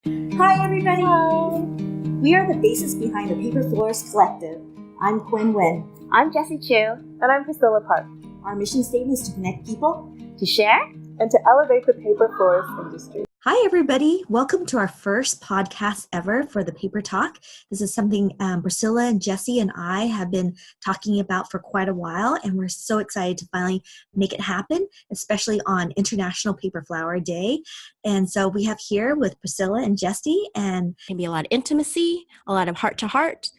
Hi everybody! We are the basis behind the Paper Florist Collective. I'm Quynh. I'm Jessie Chu. And I'm Priscilla Park. Our mission statement is to connect people, to share, and to elevate the paper florist industry. Hi everybody! Welcome to our first podcast ever for the Paper Talk. This is something Priscilla and Jessie and I have been talking about for quite a while, and we're so excited to finally make it happen, especially on International Paper Flower Day. And so we have here with Priscilla and Jessie, and can be a lot of intimacy, a lot of heart to heart,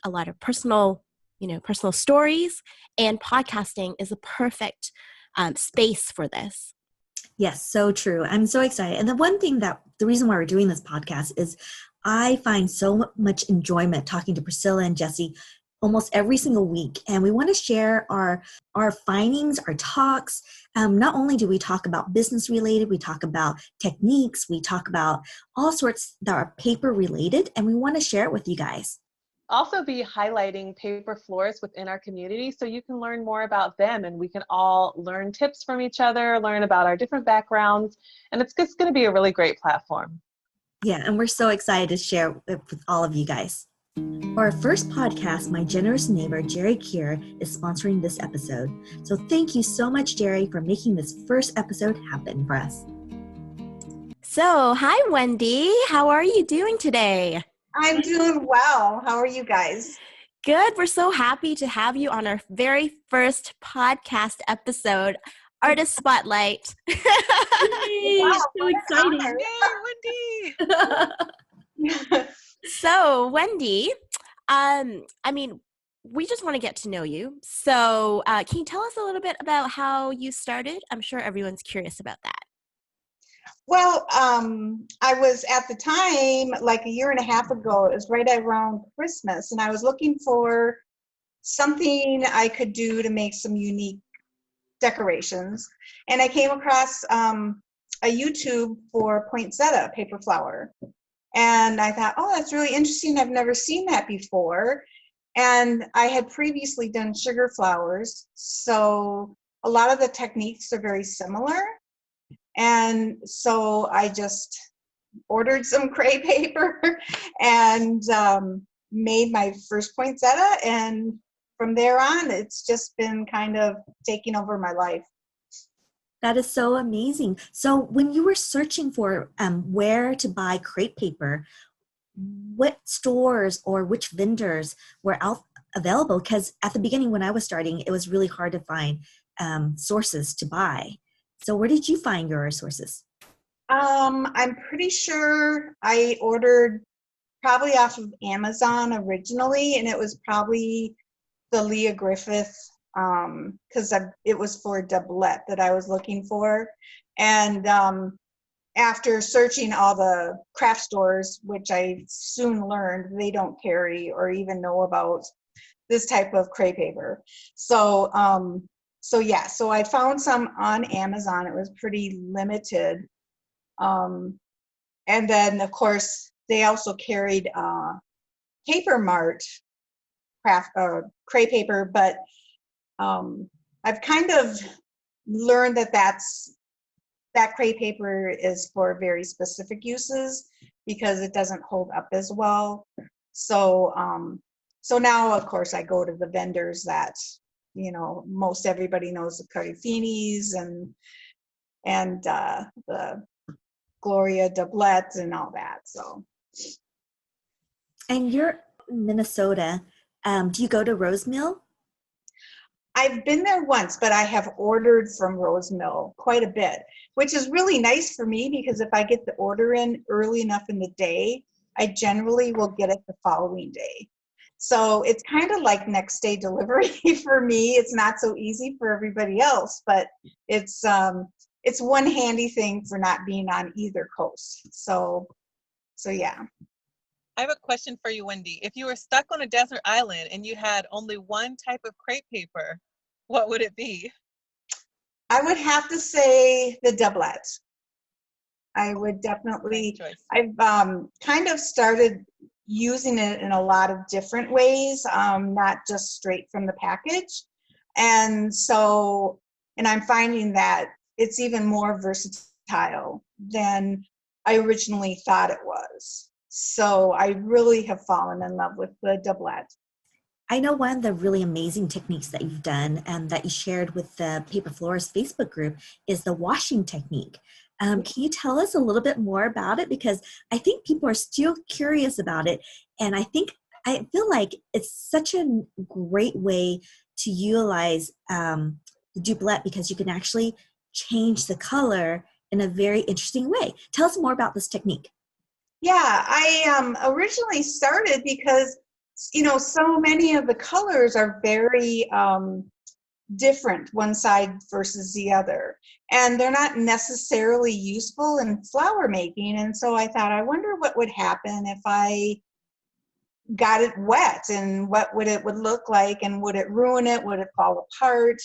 a lot of personal stories, and podcasting is a perfect space for this. Yes, so true. I'm so excited. And the reason why we're doing this podcast is I find so much enjoyment talking to Priscilla and Jessie almost every single week. And we want to share our findings, our talks. Not only do we talk about business related, we talk about techniques, we talk about all sorts that are paper related, and we want to share it with you guys. Also be highlighting paper florists within our community so you can learn more about them, and we can all learn tips from each other, learn about our different backgrounds, and it's just going to be a really great platform. Yeah, and we're so excited to share it with all of you guys. For our first podcast, my generous neighbor, Jerry Kier, is sponsoring this episode. So thank you so much, Jerry, for making this first episode happen for us. So, hi, Wendy. How are you doing today? I'm doing well. How are you guys? Good. We're so happy to have you on our very first podcast episode, Artist Spotlight. Yay, Wow, so exciting. Yay, Wendy! So, Wendy, we just want to get to know you. So, can you tell us a little bit about how you started? I'm sure everyone's curious about that. Well, I was at the time, like a year and a half ago, it was right around Christmas, and I was looking for something I could do to make some unique decorations. And I came across a YouTube for poinsettia paper flower. And I thought, oh, that's really interesting. I've never seen that before. And I had previously done sugar flowers, so a lot of the techniques are very similar. And so I just ordered some cray paper and made my first poinsettia. And from there on, it's just been kind of taking over my life. That is so amazing. So when you were searching for where to buy crepe paper, what stores or which vendors were available? Because at the beginning when I was starting, it was really hard to find sources to buy. So where did you find your sources? I'm pretty sure I ordered probably off of Amazon originally, and it was probably the Leah Griffith, because it was for a doublet that I was looking for. And after searching all the craft stores, which I soon learned they don't carry or even know about this type of crepe paper. So I found some on Amazon. It was pretty limited. And then, of course, they also carried Paper Mart craft crepe paper, but I've kind of learned that crepe paper is for very specific uses because it doesn't hold up as well. So now, of course, I go to the vendors that, most everybody knows, the Cardifinis and the Gloria doublets and all that. So. And you're in Minnesota. Do you go to Rose Mill? I've been there once, but I have ordered from Rose Mill quite a bit, which is really nice for me because if I get the order in early enough in the day, I generally will get it the following day. So it's kind of like next day delivery for me. It's not so easy for everybody else, but it's one handy thing for not being on either coast. So yeah. I have a question for you, Wendy. If you were stuck on a desert island and you had only one type of crepe paper, what would it be? I would have to say the doublet. I would definitely, I've kind of started using it in a lot of different ways, not just straight from the package. And I'm finding that it's even more versatile than I originally thought it was. So I really have fallen in love with the doublet. I know one of the really amazing techniques that you've done and that you shared with the Paper Florist Facebook group is the washing technique. Can you tell us a little bit more about it? Because I think people are still curious about it. And I feel like it's such a great way to utilize the doublet because you can actually change the color in a very interesting way. Tell us more about this technique. Yeah, I originally started because, so many of the colors are very different, one side versus the other. And they're not necessarily useful in flower making. And so I thought, I wonder what would happen if I got it wet, and what would it would look like, and would it ruin it? Would it fall apart?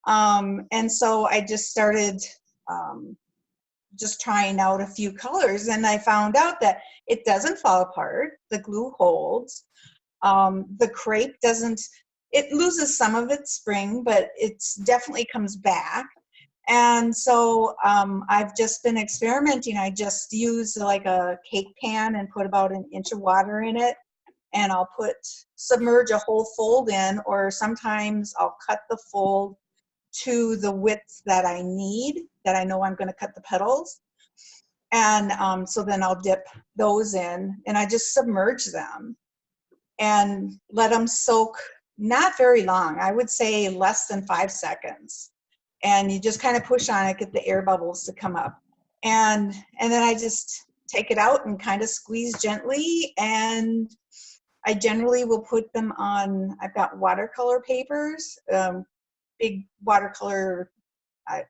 And so I just started just trying out a few colors, and I found out that it doesn't fall apart. The glue holds. The crepe doesn't, it loses some of its spring, but it's definitely comes back. And so I've just been experimenting. I just use like a cake pan and put about an inch of water in it, and I'll submerge a whole fold in, or sometimes I'll cut the fold to the width that I need, that I know I'm going to cut the petals. And so then I'll dip those in, and I just submerge them and let them soak, not very long. I would say less than 5 seconds. And you just kind of push on it, get the air bubbles to come up. And then I just take it out and kind of squeeze gently. And I generally will put them on, I've got watercolor papers, big watercolor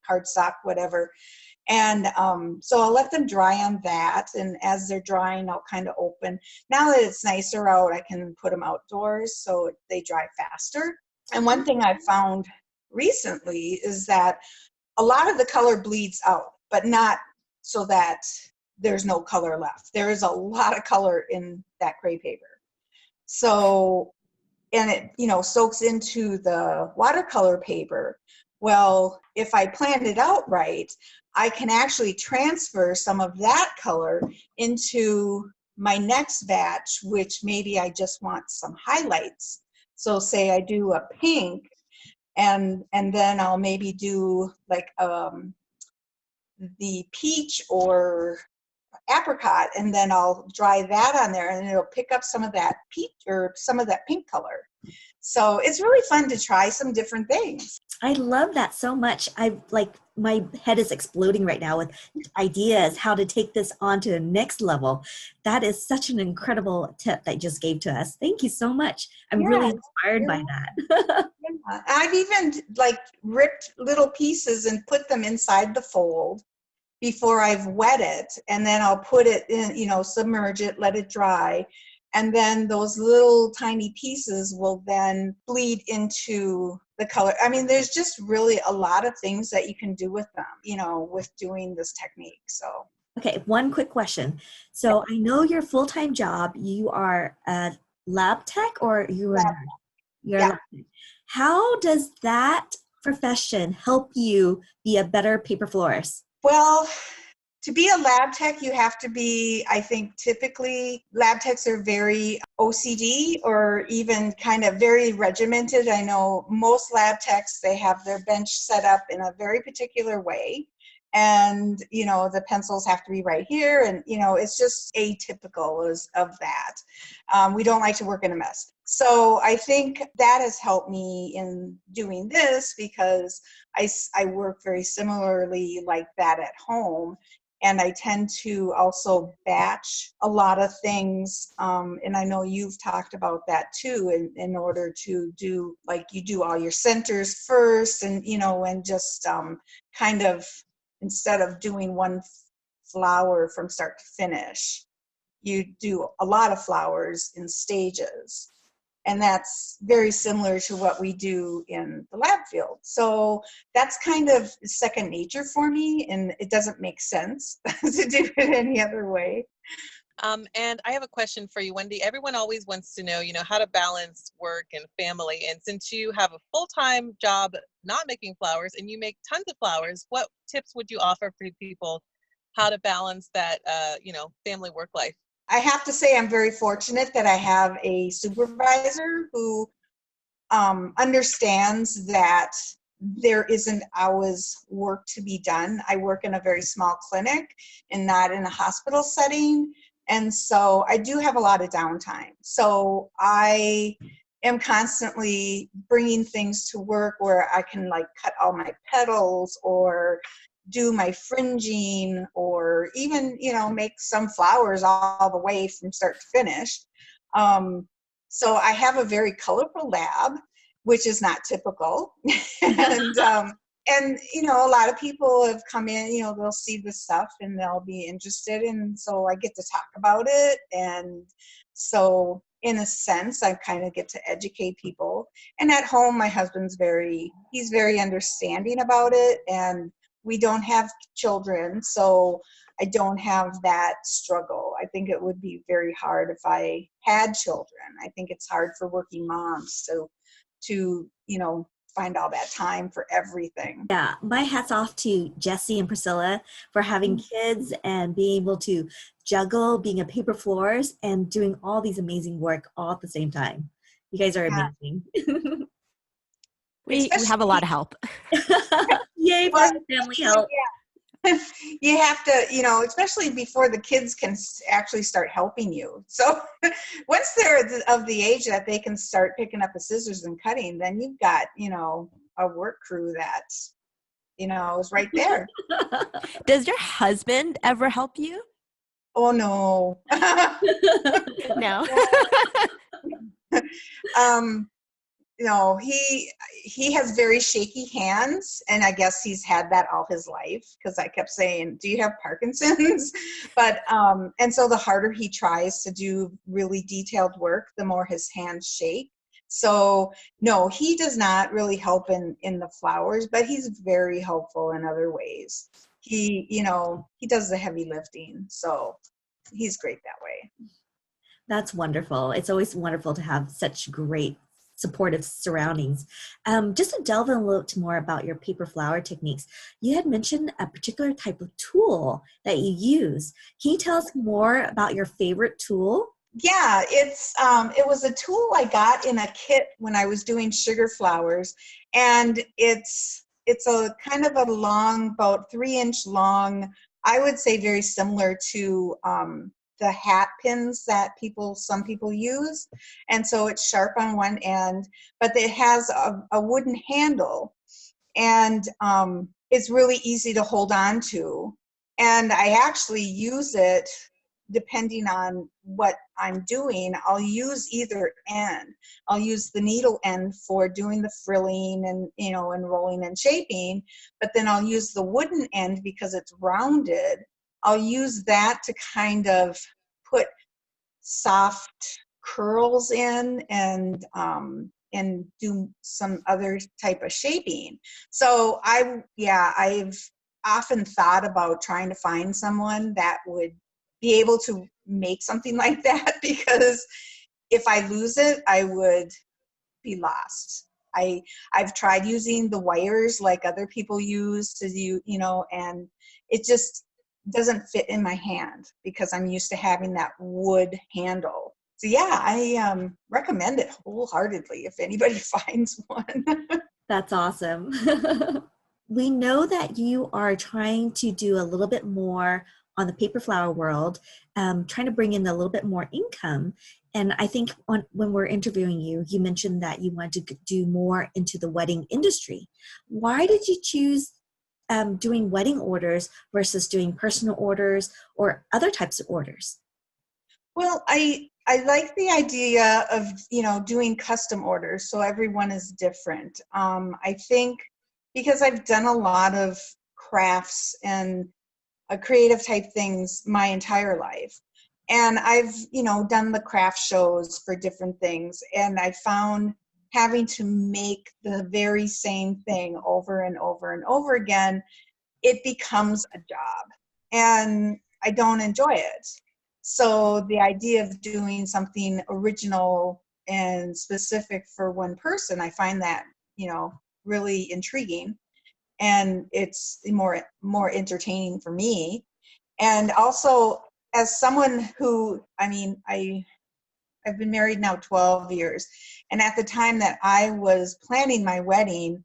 cardstock, whatever. And so I'll let them dry on that. And as they're drying, I'll kind of open. Now that it's nicer out, I can put them outdoors so they dry faster. And one thing I've found recently is that a lot of the color bleeds out, but not so that there's no color left. There is a lot of color in that crepe paper. So, and it, soaks into the watercolor paper. Well, if I planned it out right, I can actually transfer some of that color into my next batch, which maybe I just want some highlights. So say I do a pink, and then I'll maybe do like the peach or apricot, and then I'll dry that on there, and it'll pick up some of that peach or some of that pink color. So it's really fun to try some different things. I love that so much. My head is exploding right now with ideas how to take this on to the next level. That is such an incredible tip that you just gave to us. Thank you so much. I'm really inspired by that. Yeah. I've even ripped little pieces and put them inside the fold before I've wet it, and then I'll put it in, submerge it, let it dry. And then those little tiny pieces will then bleed into the color. I mean, there's just really a lot of things that you can do with them, with doing this technique. So. Okay, one quick question. So I know your full-time job, you are a lab tech, or you're a lab tech. How does that profession help you be a better paper florist? Well, to be a lab tech, you have to be, I think typically lab techs are very OCD, or even kind of very regimented. I know most lab techs, they have their bench set up in a very particular way. And, the pencils have to be right here. And, it's just atypical of that. We don't like to work in a mess. So I think that has helped me in doing this, because I work very similarly like that at home. And I tend to also batch a lot of things. And I know you've talked about that too, in order to do, you do all your centers first, and, and just kind of, instead of doing one flower from start to finish, you do a lot of flowers in stages. And that's very similar to what we do in the lab field. So that's kind of second nature for me, and it doesn't make sense to do it any other way. And I have a question for you, Wendy. Everyone always wants to know, how to balance work and family. And since you have a full-time job not making flowers, and you make tons of flowers, what tips would you offer for people how to balance that, family work life? I have to say I'm very fortunate that I have a supervisor who understands that there isn't always work to be done. I work in a very small clinic and not in a hospital setting. And so I do have a lot of downtime. So I am constantly bringing things to work where I can like cut all my petals or do my fringing or even, make some flowers all the way from start to finish. So I have a very colorful lab, which is not typical. and a lot of people have come in, they'll see this stuff and they'll be interested. And so I get to talk about it. And so in a sense, I kind of get to educate people. And at home, my husband's he's very understanding about it. And we don't have children, so I don't have that struggle. I think it would be very hard if I had children. I think it's hard for working moms to find all that time for everything. Yeah, my hat's off to Jessie and Priscilla for having kids and being able to juggle being a paper florist and doing all these amazing work all at the same time. You guys are amazing. We have a lot of help. Yay for family help. Yeah. You have to, especially before the kids can actually start helping you. So once they're of the age that they can start picking up the scissors and cutting, then you've got, a work crew that, is right there. Does your husband ever help you? Oh, no. No. He has very shaky hands, and I guess he's had that all his life because I kept saying, do you have Parkinson's? But and so the harder he tries to do really detailed work, the more his hands shake. So no, he does not really help in the flowers, but he's very helpful in other ways. He does the heavy lifting, so he's great that way. That's wonderful. It's always wonderful to have such great supportive surroundings. Just to delve in a little bit more about your paper flower techniques, you had mentioned a particular type of tool that you use. Can you tell us more about your favorite tool? Yeah, it was a tool I got in a kit when I was doing sugar flowers, and it's a kind of a long, about 3-inch long, I would say very similar to the hat pins that some people use. And so it's sharp on one end, but it has a wooden handle, and it's really easy to hold on to. And I actually use it depending on what I'm doing. I'll use either end. I'll use the needle end for doing the frilling and, and rolling and shaping, but then I'll use the wooden end because it's rounded. I'll use that to kind of put soft curls in and do some other type of shaping. So I've often thought about trying to find someone that would be able to make something like that, because if I lose it, I would be lost. I've tried using the wires like other people use to do, and it just doesn't fit in my hand because I'm used to having that wood handle. So yeah, I recommend it wholeheartedly if anybody finds one. That's awesome. We know that you are trying to do a little bit more on the paper flower world, trying to bring in a little bit more income. And I think when we're interviewing you, you mentioned that you wanted to do more into the wedding industry. Why did you choose doing wedding orders versus doing personal orders or other types of orders? Well, I like the idea of, doing custom orders, so everyone is different. I think because I've done a lot of crafts and creative type things my entire life. And I've, done the craft shows for different things. And I found having to make the very same thing over and over and over again, it becomes a job. And I don't enjoy it. So the idea of doing something original and specific for one person, I find that, really intriguing. And it's more entertaining for me. And also, as someone who, I mean, I've been married now 12 years. And at the time that I was planning my wedding,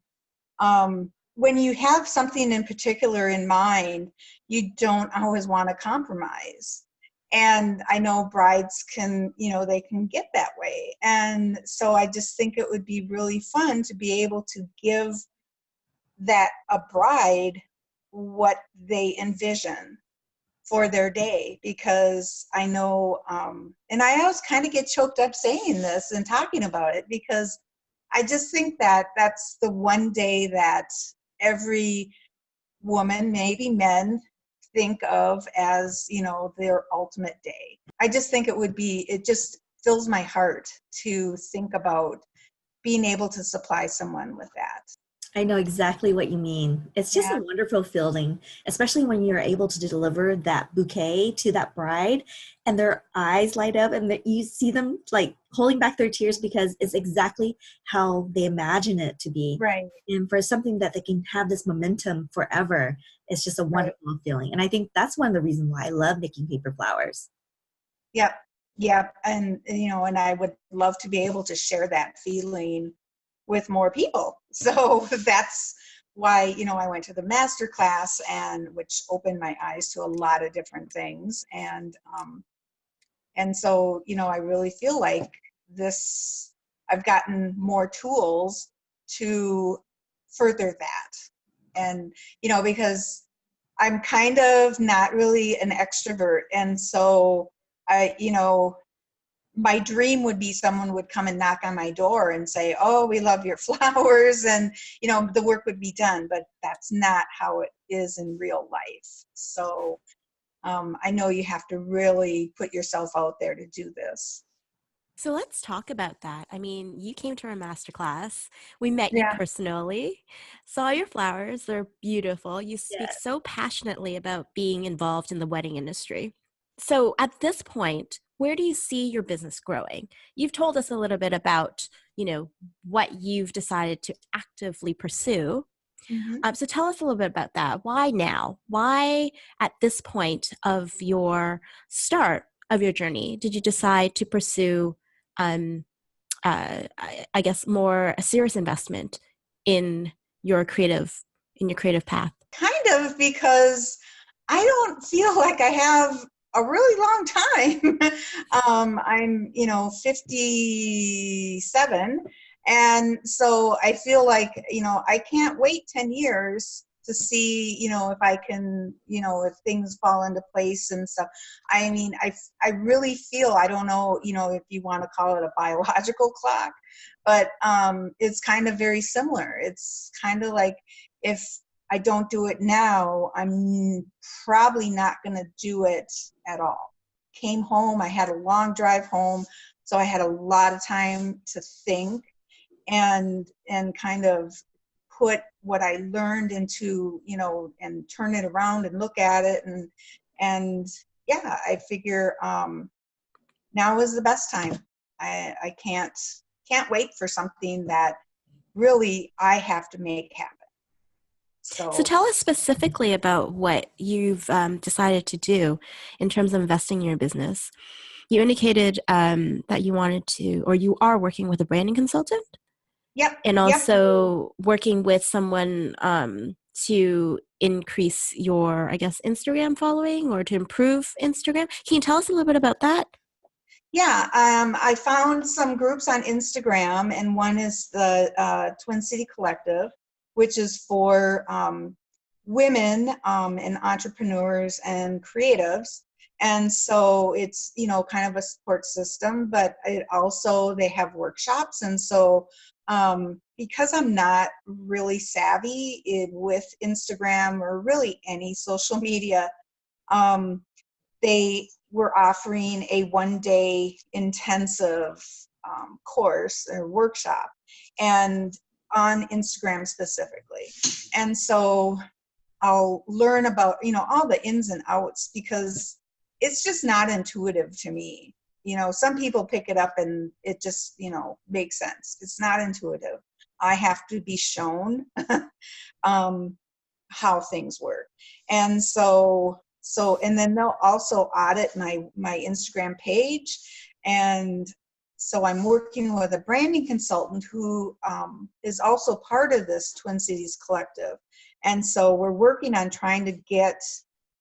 when you have something in particular in mind, you don't always want to compromise. And I know brides can, they can get that way. And so I just think it would be really fun to be able to give that a bride what they envision for their day, because I know, and I always kind of get choked up saying this and talking about it, because I just think that that's the one day that every woman, maybe men, think of as, their ultimate day. I just think it just fills my heart to think about being able to supply someone with that. I know exactly what you mean. It's just Yeah. a wonderful feeling, especially when you're able to deliver that bouquet to that bride and their eyes light up and that you see them like holding back their tears because it's exactly how they imagine it to be. Right. And for something that they can have this momentum forever, it's just a wonderful feeling. And I think that's one of the reasons why I love making paper flowers. Yep. Yep. And, and I would love to be able to share that feeling with more people. So that's why, I went to the master class, and which opened my eyes to a lot of different things. And so, I really feel like I've gotten more tools to further that. And, because I'm kind of not really an extrovert. And so my dream would be someone would come and knock on my door and say, "Oh, we love your flowers," and the work would be done. But that's not how it is in real life. So I know you have to really put yourself out there to do this. So let's talk about that. I mean, you came to our masterclass. We met you Yeah. personally, saw your flowers. They're beautiful. You speak Yes. so passionately about being involved in the wedding industry. So at this point, where do you see your business growing? You've told us a little bit about, what you've decided to actively pursue. Mm-hmm. So tell us a little bit about that. Why now? Why at this point of your start of your journey did you decide to pursue I guess more a serious investment in your creative path? Kind of, because I don't feel like I have a really long time. I'm, 57. And so I feel like, I can't wait 10 years to see, if I can, if things fall into place and stuff. I mean, I really feel, I don't know, if you want to call it a biological clock, but it's kind of very similar. It's kind of like, if I don't do it now, I'm probably not going to do it at all. Came home, I had a long drive home, so I had a lot of time to think and kind of put what I learned into, and turn it around and look at it. And yeah, I figure now is the best time. I can't wait for something that really I have to make happen. So tell us specifically about what you've decided to do in terms of investing in your business. You indicated that you wanted to, or you are working with a branding consultant. Yep. And also working with someone to increase your, I guess, Instagram following or to improve Instagram. Can you tell us a little bit about that? Yeah, I found some groups on Instagram, and one is the Twin City Collective, which is for women and entrepreneurs and creatives. And so it's, kind of a support system, but it also, they have workshops. And so because I'm not really savvy with Instagram or really any social media, they were offering a one-day intensive course or workshop, and on Instagram specifically. And so I'll learn about, all the ins and outs, because it's just not intuitive to me. Some people pick it up and it just, makes sense. It's not intuitive. I have to be shown how things work. And so So, and then they'll also audit my Instagram page. And so I'm working with a branding consultant who is also part of this Twin Cities Collective. And so we're working on trying to get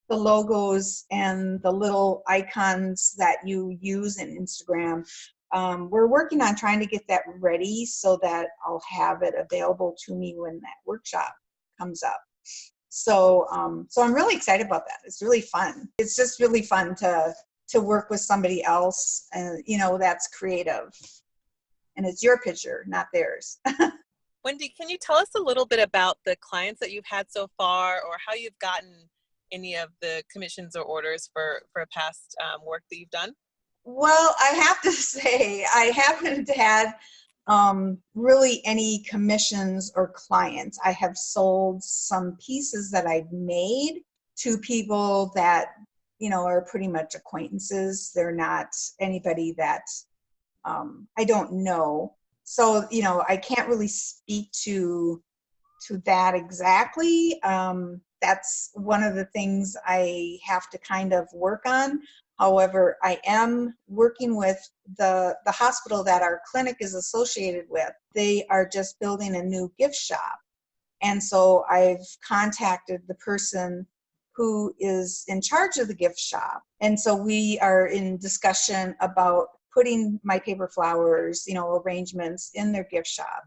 the logos and the little icons that you use in Instagram. We're working on trying to get that ready so that I'll have it available to me when that workshop comes up. So, so I'm really excited about that. It's really fun. It's just really fun to work with somebody else, and that's creative. And it's your picture, not theirs. Wendy, can you tell us a little bit about the clients that you've had so far, or how you've gotten any of the commissions or orders for past work that you've done? Well, I have to say, I haven't had really any commissions or clients. I have sold some pieces that I've made to people that, are pretty much acquaintances. They're not anybody that I don't know. So, I can't really speak to that exactly. That's one of the things I have to kind of work on. However, I am working with the hospital that our clinic is associated with. They are just building a new gift shop. And so I've contacted the person who is in charge of the gift shop. And so we are in discussion about putting my paper flowers, arrangements in their gift shop.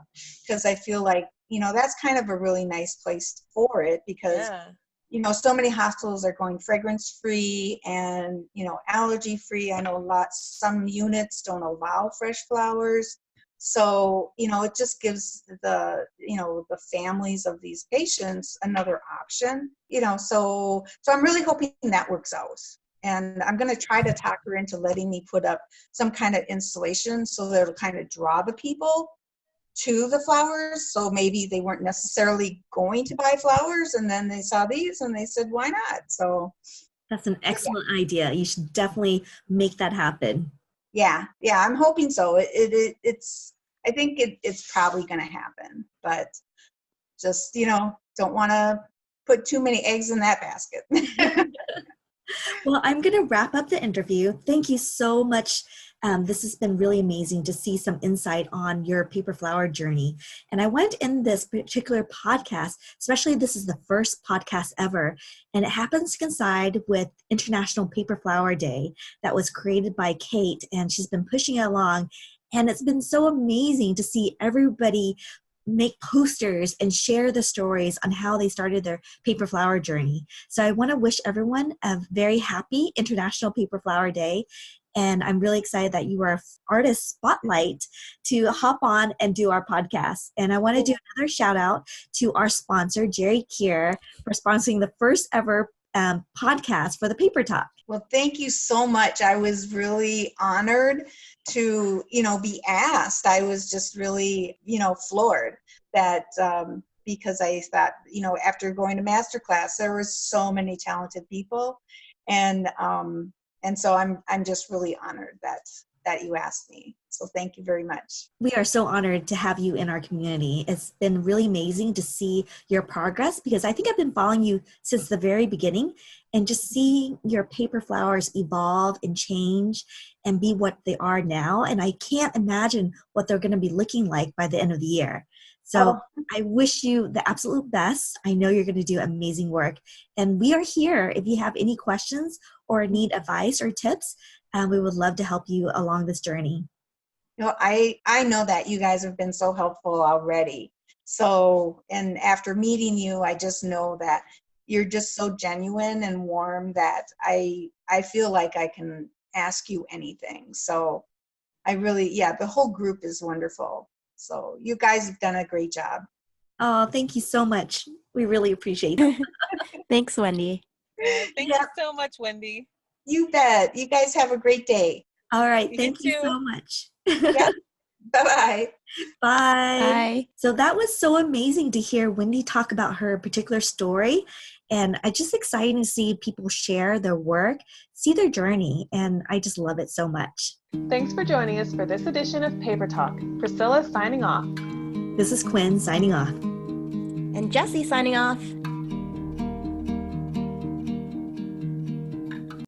Because I feel like, that's kind of a really nice place for it, because so many hospitals are going fragrance free and, allergy free. I know some units don't allow fresh flowers. So, it just gives the families of these patients another option, so I'm really hoping that works out. And I'm going to try to talk her into letting me put up some kind of installation so that it'll kind of draw the people to the flowers. So maybe they weren't necessarily going to buy flowers, and then they saw these and they said, why not? So that's an excellent idea. You should definitely make that happen. Yeah, I'm hoping so. I think it's probably going to happen, but just, don't want to put too many eggs in that basket. Well, I'm going to wrap up the interview. Thank you so much. This has been really amazing to see some insight on your paper flower journey. And I went in this particular podcast, especially this is the first podcast ever, and it happens to coincide with International Paper Flower Day that was created by Kate, and she's been pushing it along. And it's been so amazing to see everybody make posters and share the stories on how they started their paper flower journey. So I want to wish everyone a very happy International Paper Flower Day. And I'm really excited that you are artist spotlight to hop on and do our podcast. And I want to do another shout out to our sponsor, Jerry Kier, for sponsoring the first ever podcast for the Paper Talk. Well, thank you so much. I was really honored to, be asked. I was just really, floored that, because I thought, after going to masterclass, there were so many talented people. And so I'm just really honored that you asked me. So thank you very much. We are so honored to have you in our community. It's been really amazing to see your progress, because I think I've been following you since the very beginning, and just see your paper flowers evolve and change and be what they are now. And I can't imagine what they're going to be looking like by the end of the year. So I wish you the absolute best. I know you're going to do amazing work. And we are here if you have any questions or need advice or tips. We would love to help you along this journey. I know that you guys have been so helpful already. So, and after meeting you, I just know that you're just so genuine and warm that I feel like I can ask you anything. So I really, the whole group is wonderful. So you guys have done a great job. Oh, thank you so much. We really appreciate it. Thanks, Wendy. Thank you so much, Wendy. You bet. You guys have a great day. All right. Thank you so much. Yeah. Bye-bye. Bye. Bye. So that was so amazing to hear Wendy talk about her particular story. And it's just exciting to see people share their work, see their journey. And I just love it so much. Thanks for joining us for this edition of Paper Talk. Priscilla signing off. This is Quynh signing off. And Jessie signing off.